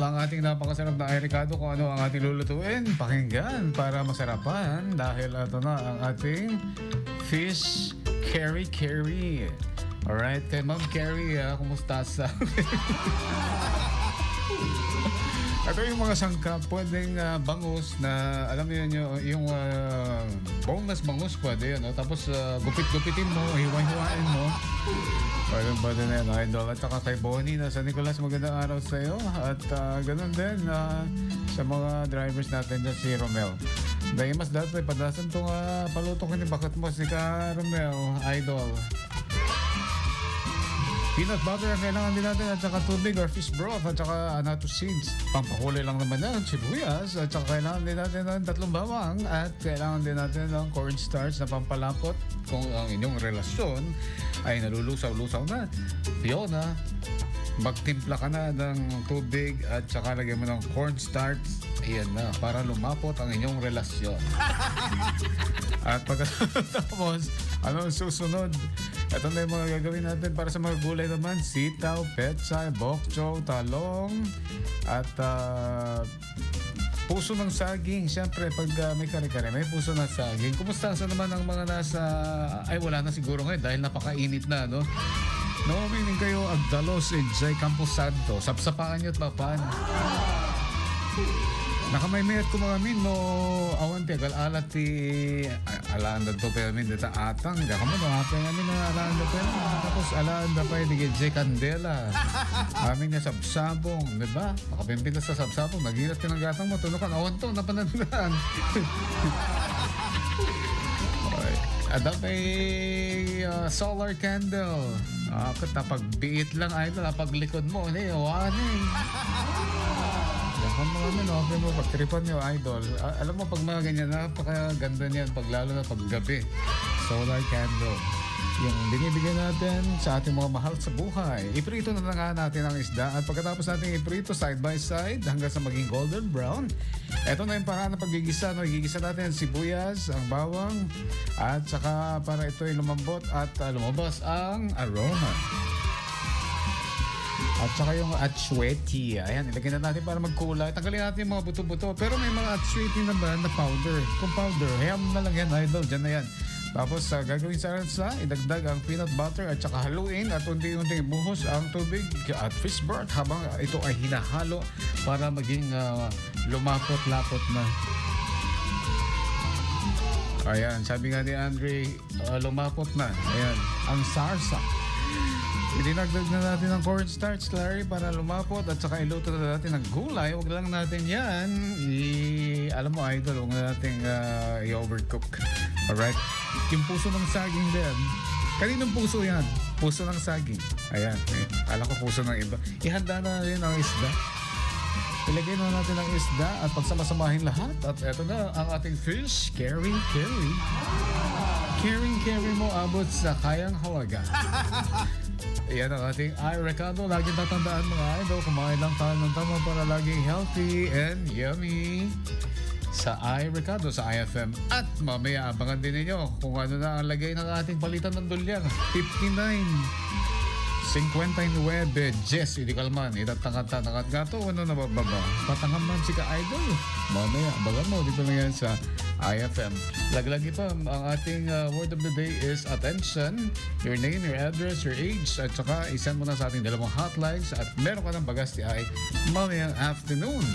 ang ating napakasarap na Recado kung ano ang ating lulutuin. Pakinggan para masarapan dahil ito na ang ating fish curry. Alright, kay Ma'am Carrie, kumusta sa... Ito yung mga sangkap, pwedeng bangus na, alam mo yun, yung boneless bangus, pwede yun. Tapos gupit-gupitin mo, hiwa-hiwain mo. Pwede na yan, idol. At saka kay Bonnie na sa Nicolas, magandang araw sa iyo. At ganun din sa mga drivers natin dyan, si Romel. Dahil mas dati, padasan itong paluto ko ni bakit mo si ka Romel, idol. Peanut butter ang kailangan din natin at saka tubig or fish broth at saka anato seeds. Pampakulay lang naman yan, sibuyas at saka kailangan din natin ng 3 bawang at kailangan din natin ng cornstarch na pampalapot kung ang inyong relasyon ay nalulusaw-lusaw na. Fiona, magtimpla ka na ng tubig at saka lagyan mo ng cornstarch. Ayan na, para lumapot ang inyong relasyon. At pagkatapos, anong susunod? Ito na yung mga gagawin natin para sa mga gulay naman. Sitaw, pechay, bokcho, talong, at puso ng saging. Siyempre, pag may kare-kare, may puso ng saging. Kumusta sa naman ang mga nasa... Ay, wala na siguro ngayon dahil napakainit na, no? No, meaning kayo, Agdalos, Jay Camposanto. Sapsapaan nyo at papan. Nakamaymayat ko mga min mo awan ti agal-alat ti alaan da to pero min dita atang da kamo no apa ngamin na alaan da pero tapos alaan da pa di J Candela amin niya sabsabong di ba makapimpin sa sabsabong nagilat ka ng gatang mo tunukan awan to napanandaan ada may solar candle kapag biit lang ay paglikod mo awanin kung mga okay mo, pagtripan nyo, idol. Alam mo, pag mga ganyan, napakaganda niyan, pag lalo na paggabi. Solar candle. Yung binibigyan natin sa ating mga mahal sa buhay. Iprito na lang natin ang isda. At pagkatapos natin iprito side by side hanggang sa maging golden brown. Ito na yung paraan ng paggigisa. No? Igigisa natin ang sibuyas, ang bawang, at saka para ito ay lumambot at lumabas ang aroma. At saka yung atsueti. Ayan, ilagay na natin para magkulay. Tanggalin natin yung mga buto-buto. Pero may mga atsueti naman na powder. Kung powder, hayaan mo na lang yan, idol. Diyan na yan. Tapos gagawin sa idagdag ang peanut butter at saka haluin at unti-unti ibuhos ang tubig at fish broth habang ito ay hinahalo para maging lumapot-lapot na. Ayan, sabi nga ni Andre, lumapot na. Ayan, ang sarsa. Idinagdag na natin ang cornstarch, Larry, para lumapot at saka iluto na natin ng gulay. Huwag lang natin yan. Alam mo, idol, huwag na natin i-overcook. Alright? Yung puso ng saging din. Kaninong puso yan? Puso ng saging. Ayan. Alam ko puso ng iba. Ihanda na rin ang isda. Ilagay na natin ang isda at pagsamasamahin lahat. At eto na ang ating fish curry. Caring mo abot sa kayang halaga. Yan ang ating Recado. Laging tatandaan mga idol, kumain lang tayo ng tama para laging healthy and yummy sa Recado, sa IFM. At mamaya abangan din ninyo kung ano na ang lagay ng ating palitan ng dolyar. 59 Jess, hindi kalman, itatangata ng gato, ano na bababa? Patangaman si ka-idol. Mamaya, abangan mo, dito na yan sa IFM. Laglagi pa, ang ating word of the day is attention, your name, your address, your age, at saka isend mo na sa ating 2 hotlines at meron ka ng bagas ti ay mamayang afternoon.